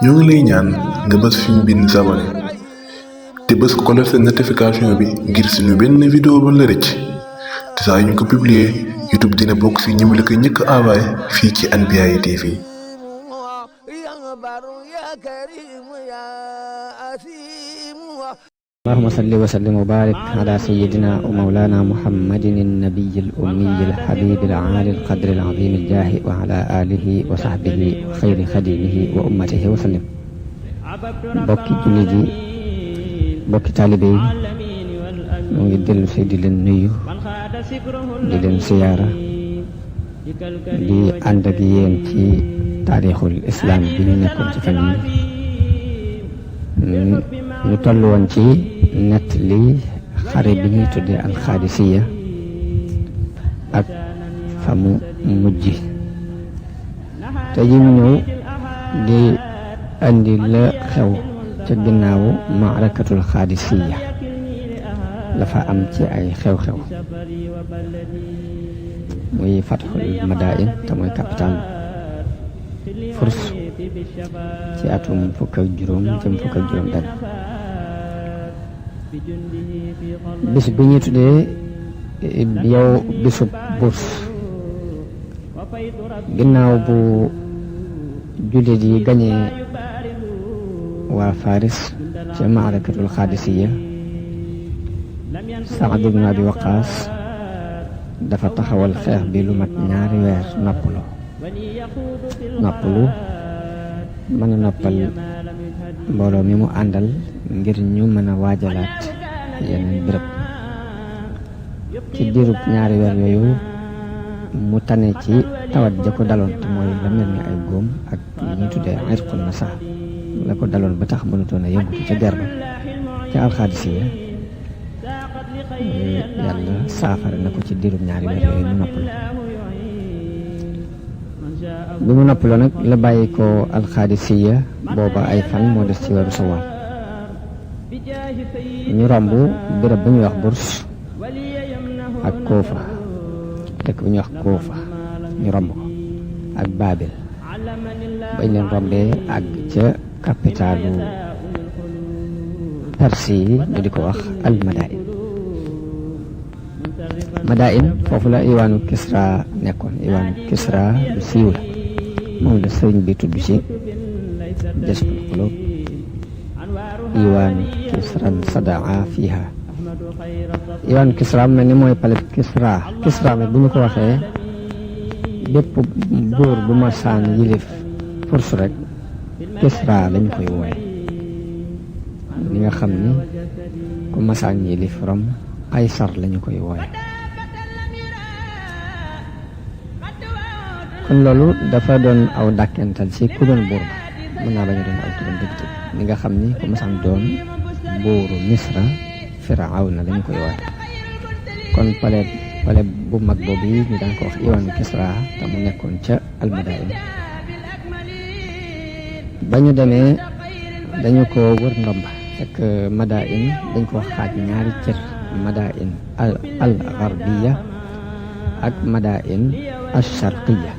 ñoo ngi lay ñaan nga bës fi ñu bind s'abonné te bës ko def seen notification bi ngir suñu benn vidéo ba la rëcc te saa yu ñu ko publier YouTube dina bokk si ñi mu la ko njëkk a envoyé fii ci Anbiyahi TV. اللهم صل وسلم وبارك على سيدنا ومولانا محمد النبي الأمي الحبيب العالي القدر العظيم الجاه وعلى آله وصحبه وخير خديمه وأمته وسلم. bokki jullit yi bokki taalibe yi mu ngi dellu si di leen nuyu di leen siyaara di ànd ak yéen ci taarixul islam bi ñu nekkoon ci fan yi ñu toll woon ci nett li xare bi ñuy tuddee alxaadisiya ak fa mu mujj te yi mu ñëw di andi la xew ca ginnaawu maarakatul xaadisiya dafa am ci ay xew-xew muy fatxul madain te mooy capital Furs ci atum fukk ak juróom jëm fukk ak juróom benn bis bi ñuy tuddee yow bisub Burs ginnaaw bu jullit yi gañee waa Faris ca maarakatul xaadisiya Saad ibn Abi Waqaas dafa taxawal xeex bi lu mat ñaari weer noppalu mën a noppal mbooloo mi mu àndal ngir ñu mën a waajalaat yeneen béréb ci diirub ñaari weer yooyu mu tane ci tawat ja ko daloon te mooy la mel ni ay góom ak li ñuy tuddee irqul nasa la ko daloon ba tax mënutoon a yëngutu ca guerre ba ca alxaadisiya yàlla saafara na ko ci diirub ñaari weer yooyu mu noppalu bi mu noppaloo nag la bàyyi ko alxaadisiya booba ay fan moo des ci weeru sawaal ñu romb béréb bu ñuy wax Burs ak Koofa dëkk bu ñuy wax Koofa ñu romb ko ak Baabil bañ leen rombee ak ca capitalu Perse yi ñu di ko wax al Madain foofu la iwaanu Kisra nekkoon iwaanu Kisra lu siiw la moom la sëriñ bi tudd ci Jasbul Qulub iwaanu Kisran sadaa fiha iwaanu Kisra mel ni mooy palais Kisra mi bu ñu ko waxee bépp buur bu masaan yilif Furs rek Kisra lañ koy wooye li nga xam ni ku masaan yilif Rom Qaysar lañu koy wooye kon loolu dafa doon aw dàkkental ci ku doon buur ba mën naa bañ a doon aw turam dëgg li nga xam ni ku masaan doon buuru Misra Firawna lañu koy wooye kon pale bu mag boobu yi ñu daan ko wax iwaanu Kisra te mu nekkoon ca Almadain ba ñu demee dañu ko wër ndomba fekk Madain dañ ko xaaj ñaari cër Madain al garbiya ak Madain al sharqiya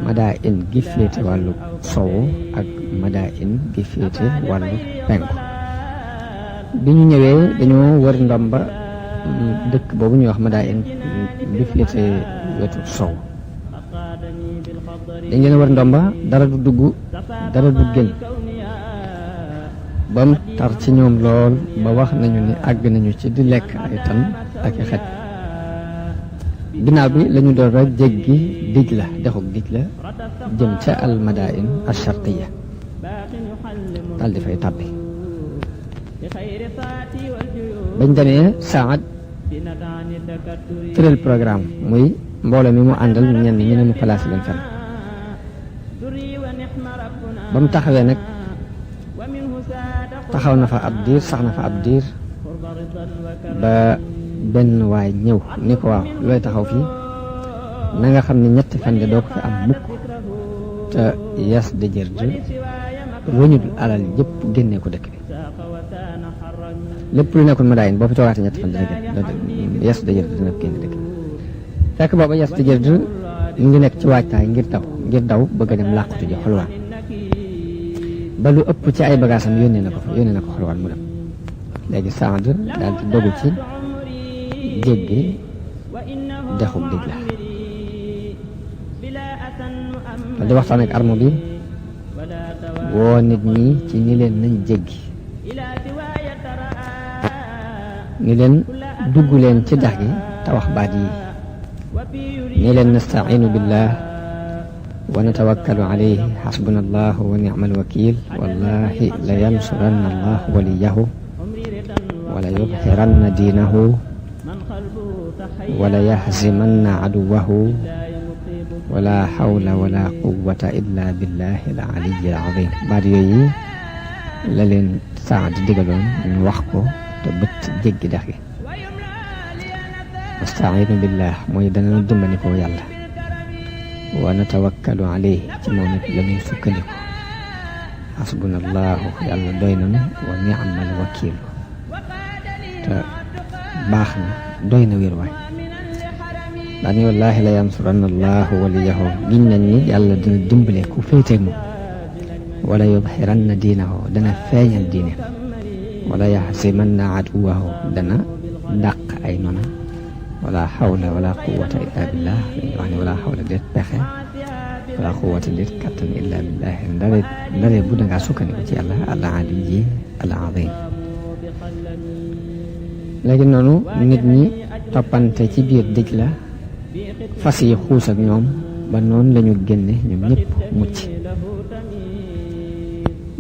Madain gi féete wàllu sowu ak Madain gi féete wàllu penku bi ñu ñëwee dañoo wër ndomba dëkk boobu ñuy wax Madain gi féete wetu sowu dañ leen wër ndomba dara du dugg dara du génn ba mu tar ci ñoom lool ba wax nañu ni àgg nañu ci di lekk ay tan ak i xet ginnaaw bi lañu doon rek jéggi Dijla dexug Dijla jëm ca al Madain al sharqiya dal di fay tàbbi bañ demee Saad tëral programme muy mbooloo mi mu àndal ñenn ñi ne mu placé leen fenn ba mu taxawee nag taxaw na fa ab diir sax na fa ab diir ba benn waay ñëw ni ko waaw looy taxaw fii na nga xam ne ñetti fan de doo ko fi am mukk te Yas de Jërd wëñul alal yëpp génnee ko dëkk bi lépp lu nekkoon Madain boo fi toogaatee ñetti fan dina génn Yas de Jërd dina génn dëkk bi fekk booba Yas de Jërd mu ngi nekk ci waajtaay ngir daw bëgg a dem làqutu ji xulwaan ba lu ëpp ci ay bagaasam yónnee na ko xulwaan mu dem. léegi Saad daal di dogu ci jéggi dexub dij la daal di waxtaan ak armo bi woo nit ñi ci ni leen nañ jéggi ni leen dugg leen ci dex gi te wax baat yi ni leen nasta'iinu billah wa natawakkalu alayhi xasbuna allahu wa ni'mal wakil wallahi la yansuranna allahu waliyahu wala yudhiranna diinahu wala yahzimanna aduwahu wala hawla wala quwwata illa billahi al aliyyi al azim. baat yooyu la leen Saad digaloon ñu wax ko te bët jéggi dex gi. nasta'iinu billah mooy dana dimbali ko yàlla wa natawakkalu alayhi ci moom it la ñuy sukkandiku xasbuna allahu yàlla doy nanu wa ni'mal wakil te baax na doy na wér waay daani wallaahi la yansuranna allahu waliyahu giñ nañ ni yàlla dina dimbale ku féeteeg moom wala yudhiranna diinahu dana feeñal diine wala yahzimanna aduwahu dana dàq ay nona wala hawla wala quwwata illa billah dañuy wax ne wala hawla déet pexe wala quwwata déet kattan illa billah ndare bu dangaa sukkandiku ci yàlla al aliyyi al azim. léegi noonu nit ñi toppante ci biir dëj la fas yi xuus ak ñoom ba noonu lañu génne ñoom ñëpp mucc.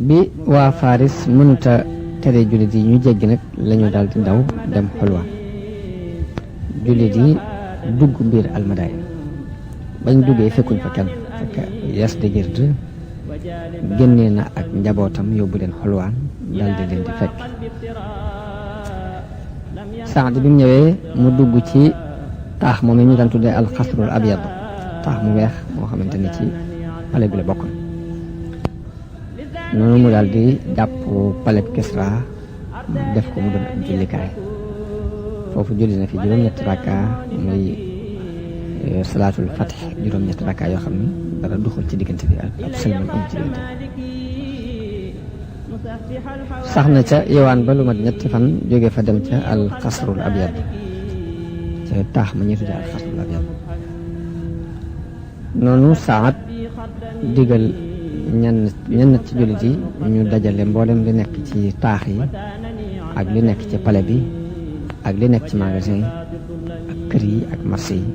bi waa Faris mënuta tere jullit yi ñu jéggi nag lañu daal di daw dem xulwaan jullit yi dugg biir almadaay bañ duggee fekkuñ fa kenn fekk Yazdajird génnee na ak njabootam yóbbu leen xulwaan daal di leen di fekk. Saad bi mu ñëwee mu dugg ci taax moom ñu daan tuddee alxasrul abyad taax mu weex moo xamante ni ci pale bi la bokkoon. noonu mu daal di jàpp paleb Kisra def ko mu doon ab jullikaay foofu julli na fi juróom-ñetti rakka muy salaatul fatih juróom-ñetti rakka yoo xam ni dara duxul ci diggante bi ab sëlmal am ci diggante sax na ca yewaan ba lu mat ñetti fan jóge fa dem ca alxasrul abyad ca taax ma ñuy tuddee alxasrul abyad. noonu Saad digal ñenn ci jullit yi ñu dajale mboolem li nekk ci taax yi ak li nekk ci palais bi ak li nekk ci magasin yi ak kër yi ak marché yi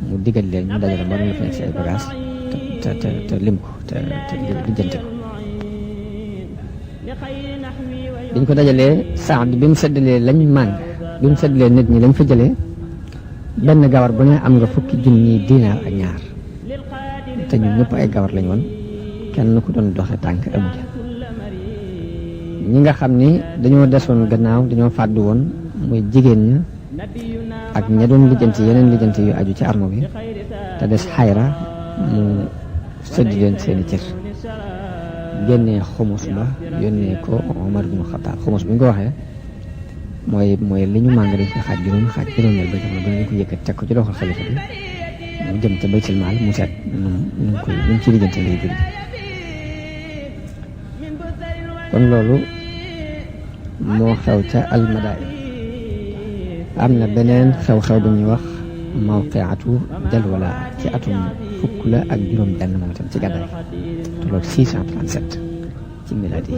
mu digal leen ñu dajale mboolem li fi nekk ci ay bagages te lim ko te lijjanti ko. biñ ko dajalee Saad bi mu seddalee lañ màng bi mu seddalee nit ñi lañ fa jëlee benn gawar bu ne am nga fukki junni dinaar ak ñaar te ñun ñëpp ay gawar lañ woon kenn ku doon doxe tànk amu ja. ñi nga xam ni dañoo desoon gannaaw dañoo fàddu woon muy jigéen ña ak ña doon lijjanti yeneen lijjanti yu aju ci armo bi te des xayra mu sëdd leen seeni cër génnee xumus ba yónnee ko Omar ibn Khattab xumus bi ñu ko waxee mooy li ñu màng dañ koy xaaj juróomeel ba jamono ba ñu ko yëkkat teg ko ci loxol xalifa bi mu jëm ca baytul maal mu seet nu mu ci lijjante lay jël. kon loolu moo xew ca almadaay. am na beneen xew-xew bu ñuy wax mawqiatu Jalwala ci atum fukk la ak juróom benn moom itam ci gàddaay tolloog 637 ci miladi.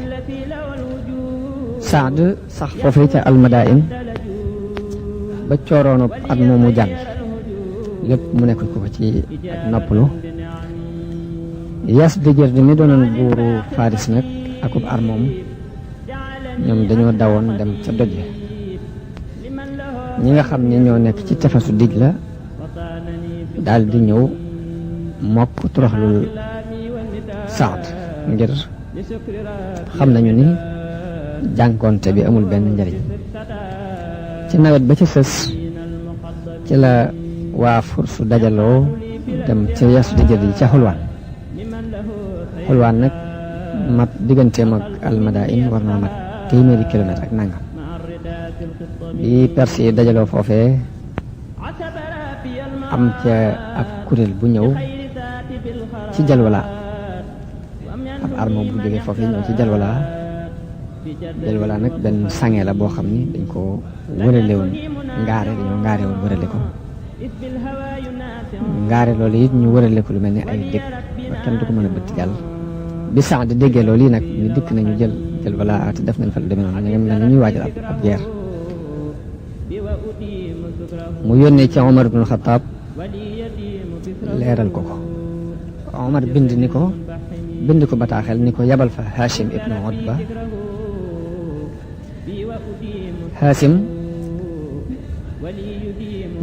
Saad sax foofee ca almadain ba cooroonub at moomu jàll lépp mu nekk ko ci ak noppalu. Yazdajird mi doonoon buuru Faris nag akub armoom ñoom dañoo dawoon dem ca doj ñi nga xam ne ñoo nekk ci tefesu dij la daal di ñëw mokk toroxlul Saad ngir xam nañu ni jànkoonte bi amul benn njariñ. ci nawet ba ci sës ci la waa Furs dajaloo dem ca Yazdajird yi ca xulwaan nag mat digganteem ak almadain war naa mat téeméeri kilomètre ak nangam. bi Perse yi dajaloo foofee am ca ab kuréel bu ñëw ci Jalwala ab armo bu jógee foofu ñëw ci Jalwala nag benn sange la boo xam ni dañ ko wërale woon dañoo ngaare woon wërale ko ngaare loolu it ñu wërale ko lu mel ni ay dëkk ba kenn du ko mën a bëtt jàll bi sax di déggee loolu yi nag ñu dikk nañu Jalwala te def nañ fa lu demee noonu ñu ngi mel ni ñuy waajal ab guerre mu yónnee ci Omar ibn Khattab leeral ko Omar bind ko bataaxel ni ko yabal fa Hashim ibnu Utba Hashim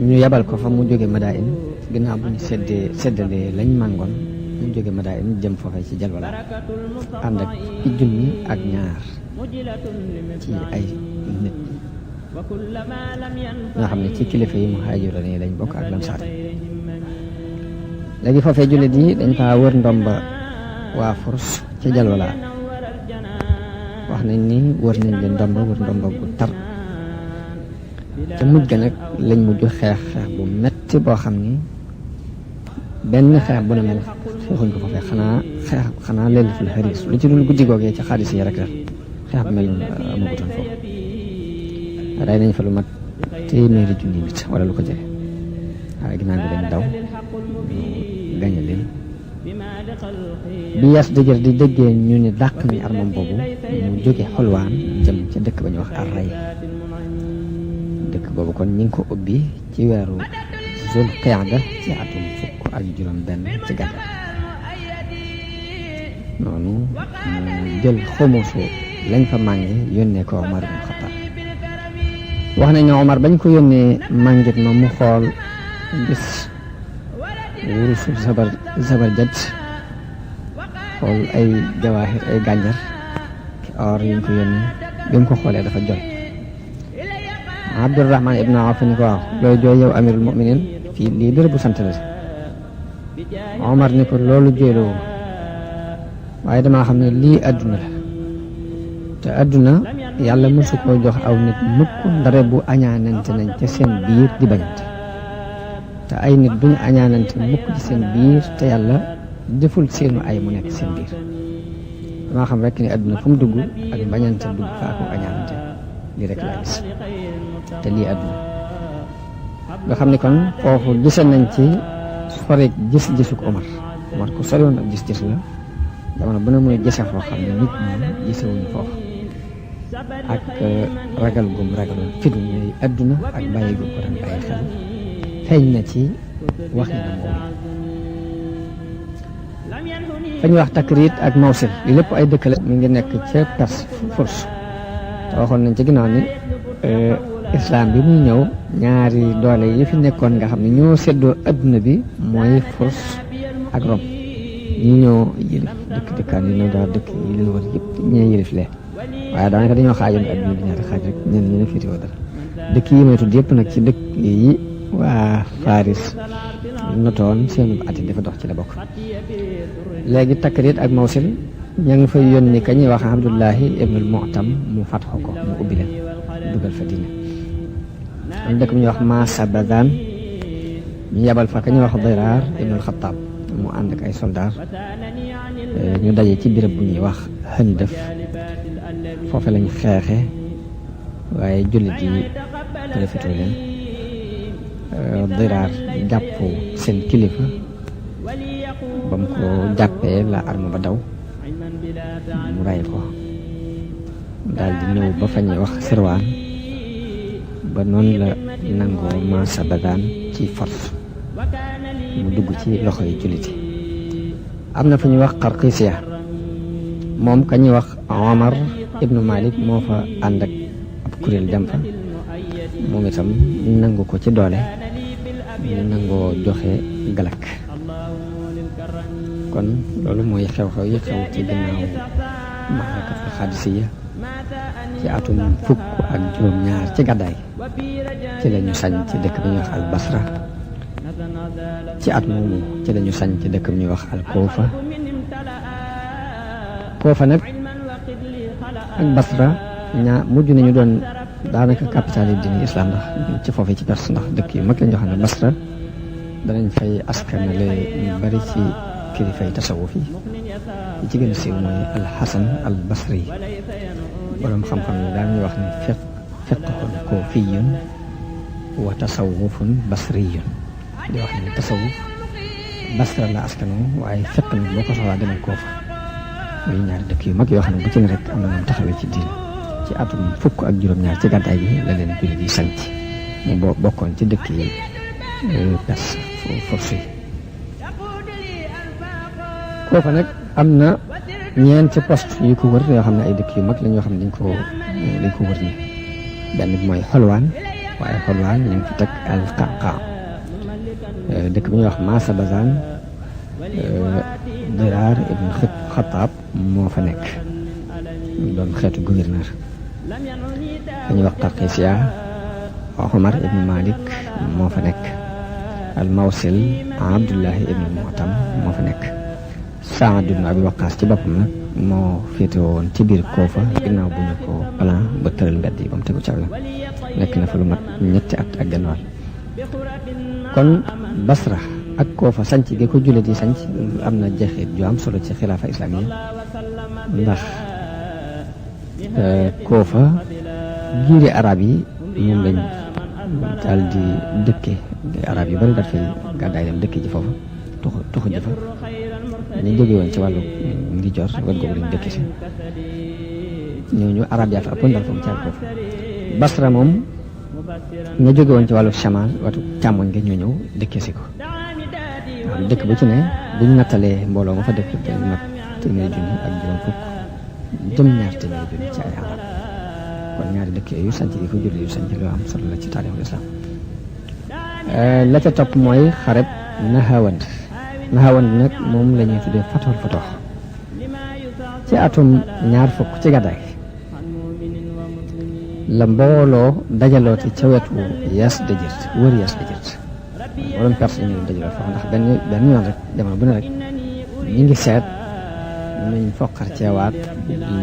ñu yabal ko fa mu jóge Madain ginnaaw bu ñu seddalee lañ màngoon ñu jóge Madain jëm foofee ci Jalwala ànd ak ci junni ak ñaar ci ay nit ñoo xam ne ci kilifa yi muhaajiroon yi lañ bokk ak lamsaar léegi foofee jullit yi dañ fa wër ndomba waa Furs ci Jalwala wax nañ ni wër nañ leen ndomba bu tar ca mujj ga nag lañ mujj xeex bu metti boo xam ni benn xeex bu ne mel xeexuñ ko foofee xanaa laylatul xariis lu ci dul guddi googee ci xaalis yi rek xeex bu mel noonu amagutoon foofu rey nañ fa lu mat téeméeri junni nit wala lu ko jege waaye ginnaaw bi dañ daw ñu gañe leen bi Yaas dëgër di déggee ñu ni dàq mi armam boobu mu jóge Xulwaan jëm ca dëkk ba ñu wax Array dëkk boobu kon ñi ngi ko ubbi ci weeru Zul Qaada ci atum 17 ci gàddaay noonu mu jël xumusu lañ fa mànge yónnee ko Omar ibn Khattab wax nañ ne Omar bañ ko yónnee màngit ma mu xool gis wurusu zabarjad xool ay jawaahir ay gànjar ki or yi ñu ko yónnee bi mu ko xoolee dafa jooy Abdurrahman ibn Awf ni ko waaw looy jooy yow amirul muminin fii lii béréb bu sant la Omar ni ko loolu jooyloo waaye damaa xam ne lii àdduna la te àdduna yàlla mësu koo jox aw nit mukk ndare bu añaanante nañ ca seen biir di bañante te ay nit duñu añaanante mukk ci seen biir te yàlla deful seenu ay mu nekk seen biir damaa xam rek ni àdduna fu mu dugg ak bañante dugg fa ak añaanante lii rek laa gis te lii àdduna nga xam ni kon foofu gise nañ ci sore gis-gisuk Omar ku sori woon ak gis-gis la jamono bu ne muy gise foo xam ne nit ñi gisewuñu foofu ak ragal gum ragaloon fit ñuy àdduna ak bàyyi gum ko daan bàyyi xel feeñ na ci wax yi na moom fa ñu wax Takrit ak Mawsil li lépp ay dëkk la mi ngi nekk ca Perse Furs te waxoon nañ ci ginnaaw ni islam bi muy ñëw ñaari doole yi fi nekkoon nga xam ne ñoo seddoo adduna bi mooy Furs ak Rome ñi ñoo yilif dëkkaan yi ñoo daal dëkk yi leen wër yëpp ñee yilif lee waaye daanaka dañoo xaajoon adduna bi ñaari xaaj rek ñenn ñi ne féetewoo dara dëkk yi may tudd yëpp nag ci dëkk yi waa Faris notoon seenu ati dafa dox ci la bokk léegi Takrit ak Mawsil ña ngi fay yónni ka ñuy wax Abdullahi ibnul Mu'tam mu fatxo ko mu ubbi leen dugal fa diine am dëkk bu ñuy wax Masabadaan ñu yabal fa ka ñuy wax Diraar ibnul Xattaab mu ànd ak ay soldaar ñu daje ci béréb bu ñuy wax Handaf foofe lañ xeexe waaye jullit yi profité leen Diraar jàpp seen kilifa ba mu ko jàppee la arme ba daw mu ray ko daal di ñëw ba fa ñuy wax Sirwaan ba noonu la nangoo Masabadaan ci force mu dugg ci loxo yi jullit yi am na fa ñuy wax Qarqisiya moom ka ñuy wax Omar ibnu Malik moo fa ànd ak ab kuréel jam fa moom itam nangu ko ci doole ñu nangoo joxe galak kon loolu mooy xew-xew yi xew ci ginnaaw Maarakatul Xaadisiya ci atum 19 ci gàddaay ci la ñu sañ ci dëkk bi ñuy wax al Basra ci at moomu ci la ñu sañ ci dëkk bi ñuy wax al Koofa nag ak Basra mujj nañu doon daanaka capital yi diine islam ndax ci foofu ci Perse ndax dëkk yu mag la ñu xam ne Basra danañ fay askanale ñu bari ci kilifay tasawuf yi ci gën a siiw mooy alxasan al basri boroom xam-xam yi daan ñu wax ne fiqhun kuufiyun wa tasawufun basriyun di wax ne tasawuf basra la askano waaye fiq nag boo ko soxlaa demal Kuufa muy ñaari dëkk yu mag yoo xam ne bu ci ne rek am na moom taxawee ci diine ci atum fukk ak juróom-ñaar ci gàddaay gi la leen jullit yi sanc mu bokkoon ci dëkk yi Perse forcé Kuufa nag am na ñeenti poste yu ko wër yoo xam ne ay dëkk yu mag la ñoo xam ne dañ ko wër ni benn bi mooy Xolwaan waaye Xolwaan ñu ngi fi teg al Qaqaa dëkk bi ñuy wax Masa Bazaan Diraar ibn Xataab moo fa nekk doon xeetu gouverneur dañuy wax Tarxisiya Omar ibn Malik moo fa nekk al Mawsil Abdullahi ibn Mu'tam moo fa nekk Saad ibn Abi Waqaas ci boppam nag moo féete woon ci biir Kuufa ginnaaw bu ñu ko plan ba tëral mbedd yi ba mu tegu caw yoon nekk na fa lu mat ñetti at ak genn wàll kon Basra ak Kuufa sanc gi ko jullit yi sanc am na jeexit ju am solo ci xilaafa islaamiya ndax Kuufa giiri arab yi moom lañ daal di dëkke arab yu bari daal fi gàddaay dem dëkke ji foofu tuxu ji fa ñu jóge woon ci wàllu ngi jor wet googu lañ dëkke si ñooñu arab yaa fa ëppoon daal foofu caal Kuufa Basra moom ña jóge woon ci wàllu chamal watu càmmoñ nga ñoo ñëw dëkke si ko waaw dëkk bu ci ne buñ nattalee mbooloo ma fa dëkk te mat téeméeri junni ak juróom fukk jëm ñaar téeméeri junni ci ay arab kon ñaari dëkk yooyu sanc gi ko julli yu sanc lu am solo la ci taarixul islam la ca topp mooy xareb Nahawand nag moom la ñuy tuddee Fatxul Futuux ci atum ñaar fukk ci gàddaay la mbooloo dajalooti ca wetu Yaas Dajirt wër Yaas Dajirt waloon Perse ñu dajaloo foofu ndax benn yoon rek jamono bu ne rek ñi ngi seet nuñ foqar ceewaat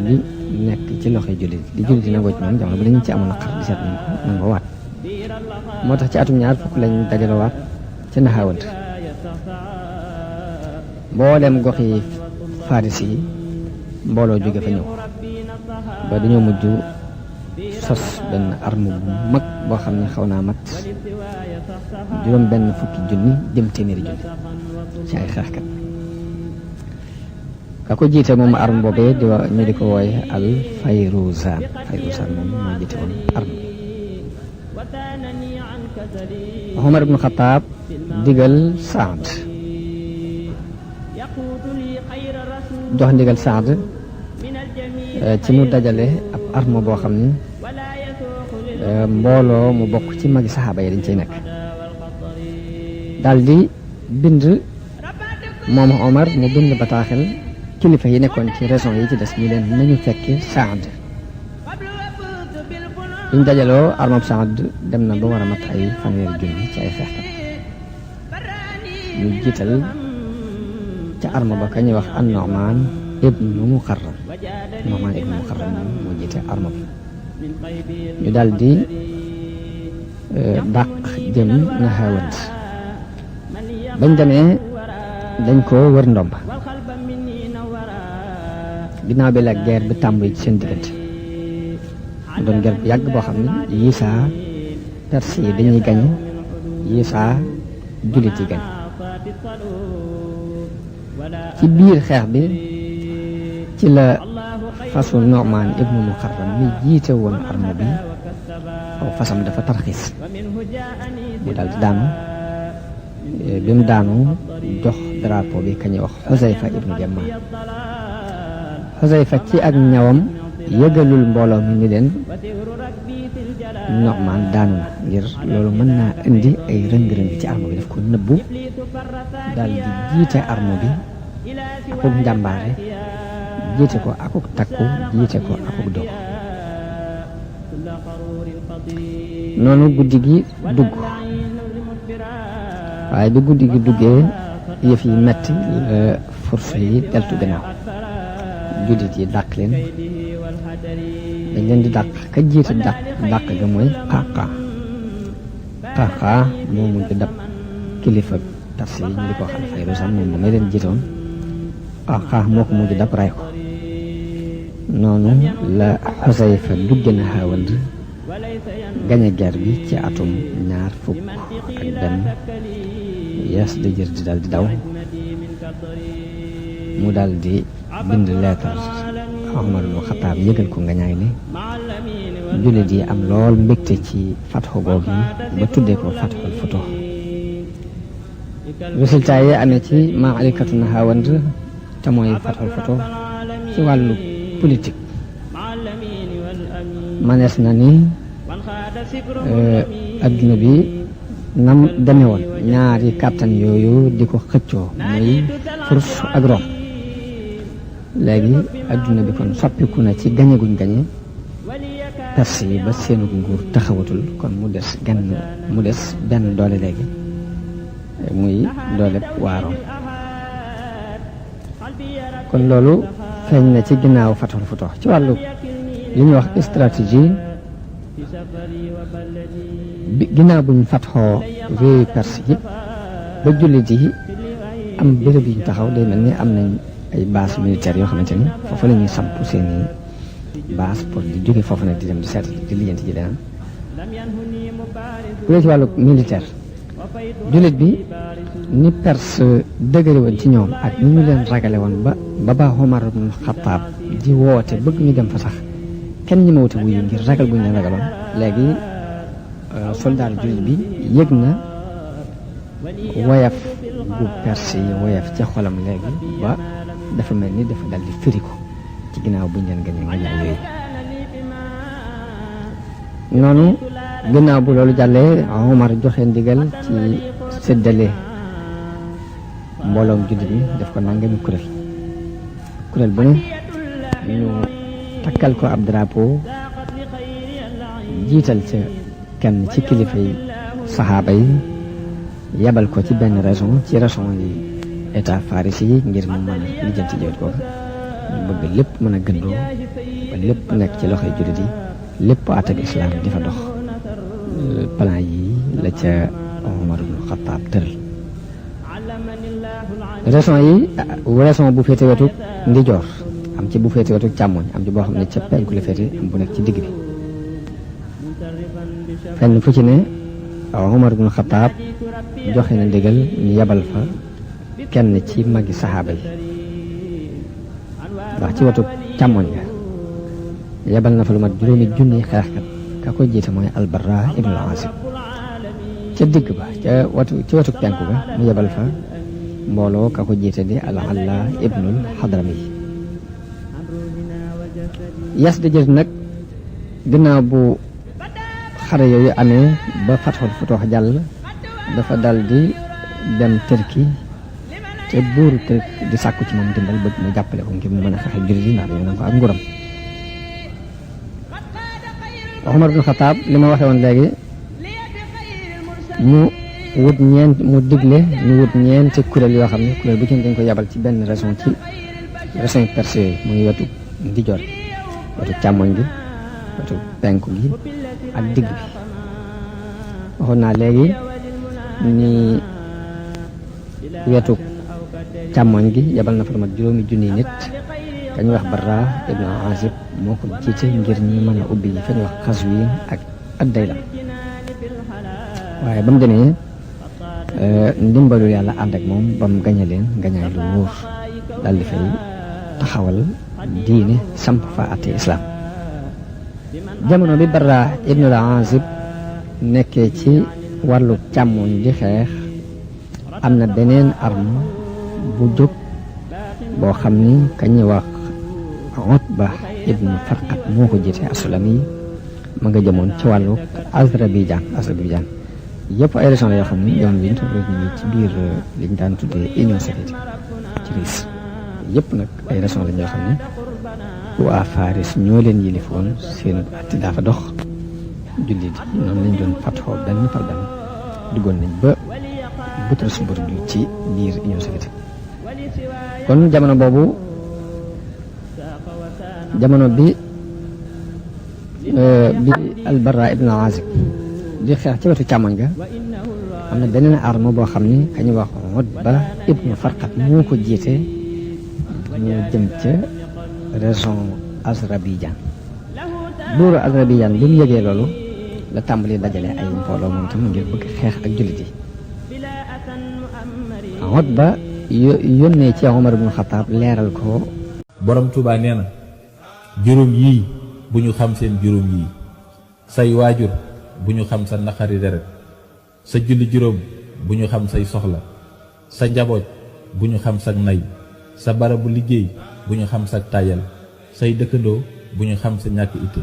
li nekk ci loxoy jullit di jullit yi nangoo ci ñoom jamono bu ne ñu ci amoon naqar di seet nañ ko nangoo waat moo tax ci atum ñaar fukk lañ dajaloo waat ci Nahawand mboolem gox yi Faris yi mbooloo jóge fa ñëw ba dañoo mujj sos benn arme bu mag boo xam ne xaw naa mat juróom benn fukki junni jëm téeméeri junni ci ay xeexkat ka ko jiite moom arme boobee ñu di ko wooye al Fayruzan moom moo jiite woon arme Omar ibn Xataab digal Saad jox ndigal Saad ci mu dajale ab arme boo xam ne mbooloo mu bokk ci magi saxaaba yi dañ cay nekk daal di bind moom Omar mu bind bataaxel kilifa yi nekkoon ci région yi ci des ñu leen nañu fekki Saad biñ dajaloo armab Saad dem na ba war a mat ay fanweeri junni ci ay xeexkat ñu jiital ca arme ba ka ñuy wax an Nu'man ibnu Muqarram moom moo jiite arme bi ñu daal di dàq jëm Nahawand bañ demee dañ ko wër ndomba ginnaaw bi la guerre bi tàmbali ci seen diggante doon guerre bu yàgg boo xam ne yii saa Perse yi dañuy gañ yii saa jullit yi gañ ci biir xeex bi ci la fasu Nu'man ibnu Muqarram mi jiite woon arme bi aw fasam dafa tarxiis mu daal di daanu bi mu daanu jox drapeau bi kañuy wax Xusayfa ibnu Yamaan Xusayfa ci ak ñawam yëgalul mbooloo mi ni leen Nu'man daanu na ngir loolu mën naa indi ay rëng-rëng ci arme bi daf ko nëbbu daal di jiite arme bi akuk njàmbaare jiite ko akuk takku jiite ko akuk dogu noonu guddi gi dugg waaye bi guddi gi duggee yëf yi metti force yi deltu gannaaw jullit yi dàq leen dañ leen di dàq ka jiite dàq ga mooy Qaqaa moo mujj dab kilifa Perse yi ñu di ko xam Fayruzan moom may leen jiitoon xaax moo ko mujj dab ray ko noonu la Xusayfa dugg na Haawand gañe guerre bi ci atum 201 Yaas di jër di dal di daw mu dal di bind leetar Omar ibn Xattaab yëgal ko ngañaay li jullit yi am lool mbégte ci fatxu googu ba tuddee ko fatxul Futuh résultat yi amee ci maalikatu Nahawand te mooy fatxul Futuh ci wàllu politique manees na ni adduna bi nam deme woon ñaari kàttan yooyu di ko xëccoo muy Furs ak Rom léegi adduna bi kon soppiku na ci gañe guñ gañe Perse yi ba seenu nguur taxawatul kon mu des benn doole léegi muy doole waa Rom kon loolu feeñ na ci ginnaaw Fatxul Futuh ci wàllu li ñuy wax stratégie bi ginnaaw buñ fatxoo réewi Perse yi ba jullit yi am béréb yi ñu taxaw day mel ni am nañ ay base militaire yoo xamante ni foofu la ñuy samp seeni base pour di jóge foofu nag di dem di seet di lijjanti ji leneen bu dee ci wàllu militaire jullit bi ni Perse dëgëre woon ci ñoom ak ni ñu leen ragale woon ba Omar ibn Xattaab di woote bëgg ñu dem fa sax kenn ñi ma wute wuyu ngir ragal bu ñu leen ragaloon léegi soldat jullit bi yëg na woyaf bu Perse yi woyaf ca xolam léegi ba dafa mel ni dafa dal di firi ko ci ginnaaw bu ñu leen gañe nga jaay yooyu noonu ginnaaw bu loolu jàllee Omar joxe ndigal ci séddale mbooloom jullit yi def ko nangami kuréel bu ne ñu takkal ko ab drapeau jiital ca kenn ci kilifa yi saxaaba yi yebal ko ci benn région ci région yi état farisi yi ngir mu mën a lijjanti jiwet kooku ñu bëgg lépp mën a gëndoo ba lépp nekk ci loxoy jullit yi lépp àtte bi islam di fa dox plan yi la ca Omar ibn Xattaab tëral région bu féete wetu ndijoor am ci bu féete wetu càmmoñ am ci boo xam ne ca penku la féete am bu nekk ci digg bi fenn fu ci ne Omar ibn Xattaab joxe na ndigal ñu yebal fa kenn ci magi saxaaba yi ndax ci wetu càmmoñ ga yebal na fa lu mat 2000 xeexkat ka ko jiite mooy Al-Barra ibnul Aazib ca digg ba ci wetu penku ga mu yebal fa mbooloo ka ko jiite di Al-Alla ibnul Hadrami Yaas di jël nag ginnaaw bu xare yooyu amee ba Fatxul Futuh jàll dafa dal di dem Turki te buuru Turki di sàkku ci moom dimbal bëgg mu jàppale ko ngir mu mën a fexe jullit yi ndax dañu naan ko ak nguuram Omar ibn Xattaab li ma waxee woon léegi mu digle ñu wut ñeenti kuréel yoo xam ne kuréel bu ci dañ ko yabal ci benn région ci région Perse yooyu muy wetu ndijoor wetu càmmoñ gi wetu penku gi ak digg bi waxoon naa léegi ni wetu càmmoñ gi yabal na fa lu mat 2000 nit ka ñu wax Barra ibnu Azib moo ko jiite ngir ñu mën a ubbi fa ñu wax Xaswiin ak Ad-Daylam waaye ba mu demee ndimbalul yàlla ànd ak moom ba mu gañe leen gañaay lu wóor daal di fay taxawal diine samp fa àtte islam jamono bi Barra ibnu Azib nekkee ci wàllu càmmoñ di xeex am na beneen arme bu jóg boo xam ni ka ñuy wax Utba ibnu Farqat moo ko jiite Asulami ma nga jëmoon ci wàllu Azerbaïdjan yëpp ay régions la yoo xam ni yoon wi ñu ci biir li ñu daan tuddee Union soviétique ci Russie yëpp nag ay régions la ñoo xam ni waa Faris ñoo leen yilifoon seen atti daa fa dox jullit yi noonu lañ doon fatxoo benn par benn duggoon nañ ba Pétersbourg ci biir Union soviétique kon jamono boobu bi Al-Barra ibn Azib di xeex ci wetu càmmoñ ga am na beneen arme boo xam ni ka ñu wax Utba ibnu Farqat moo ko jiite ñu jëm ca région Azerbaïdjan buuru Azerbaïdjan bi mu yëgee loolu la tàmbali dajale ay mbooloo moom tam ngir bëgg xeex ak jullit yi Utba yónnee ci Omar ibn Khattab leeral ko borom Tuubaa nee na juróom yii bu ñu xam seen juróom yii say waajur bu ñu xam sa naqari deret sa julli juróom bu ñu xam say soxla sa njaboot bu ñu xam sa nay sa barabu liggéey bu ñu xam sa tayal say dëkkandoo bu ñu xam sa ñàkk itte